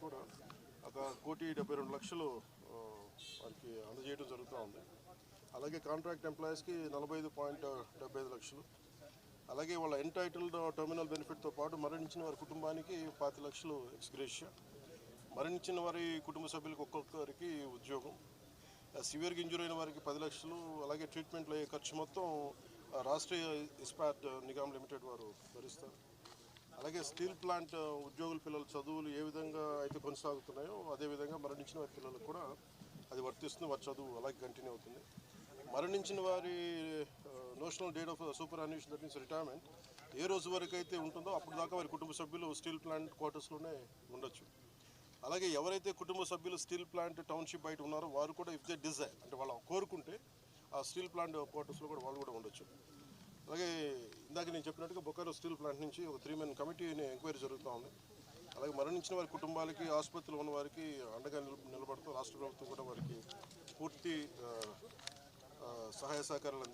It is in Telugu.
కూడా 1,72,00,000 వారికి అందజేయడం జరుగుతూ ఉంది. అలాగే కాంట్రాక్ట్ ఎంప్లాయీస్కి 45.75 లక్షలు, అలాగే వాళ్ళ ఎంటైటిల్డ్ టర్మినల్ బెనిఫిట్తో పాటు మరణించిన వారి కుటుంబానికి 5 లక్షలు ఎక్స్గ్రేషియా, మరణించిన వారి కుటుంబ సభ్యులకు ఒక్కొక్కరికి ఉద్యోగం, సివియర్గా ఇంజూర్ అయిన వారికి 10 లక్షలు, అలాగే ట్రీట్మెంట్లో అయ్యే ఖర్చు మొత్తం రాష్ట్రీయ ఇస్పాట్ నిగమ్ లిమిటెడ్ వారు భరిస్తారు. అలాగే స్టీల్ ప్లాంట్ ఉద్యోగుల పిల్లల చదువులు ఏ విధంగా అయితే కొనసాగుతున్నాయో అదేవిధంగా మరణించిన వారి పిల్లలకు కూడా అది వర్తిస్తుంది. వారి చదువు అలాగే కంటిన్యూ అవుతుంది. మరణించిన వారి notional date of superannuation, that means retirement, ఏ రోజు వరకు అయితే ఉంటుందో అప్పుడు దాకా వారి కుటుంబ సభ్యులు స్టీల్ ప్లాంట్ క్వార్టర్స్లోనే ఉండొచ్చు. అలాగే ఎవరైతే కుటుంబ సభ్యులు స్టీల్ ప్లాంట్ టౌన్షిప్ బయట ఉన్నారో వారు కూడా ఇఫ్ దే డిజైర్, అంటే వాళ్ళు కోరుకుంటే ఆ స్టీల్ ప్లాంట్ క్వార్టర్స్లో కూడా వాళ్ళు కూడా ఉండొచ్చు. అలాగే ఇందాక నేను చెప్పినట్టుగా బొకారో స్టీల్ ప్లాంట్ నుంచి ఒక 3-man కమిటీని ఎంక్వైరీ జరుగుతూ ఉంది. అలాగే మరణించిన వారి కుటుంబాలకి, ఆసుపత్రిలో ఉన్న వారికి అండగా నిలబడుతూ రాష్ట్ర ప్రభుత్వం కూడా వారికి పూర్తి సహాయ సహకారాలు అందిస్తుంది.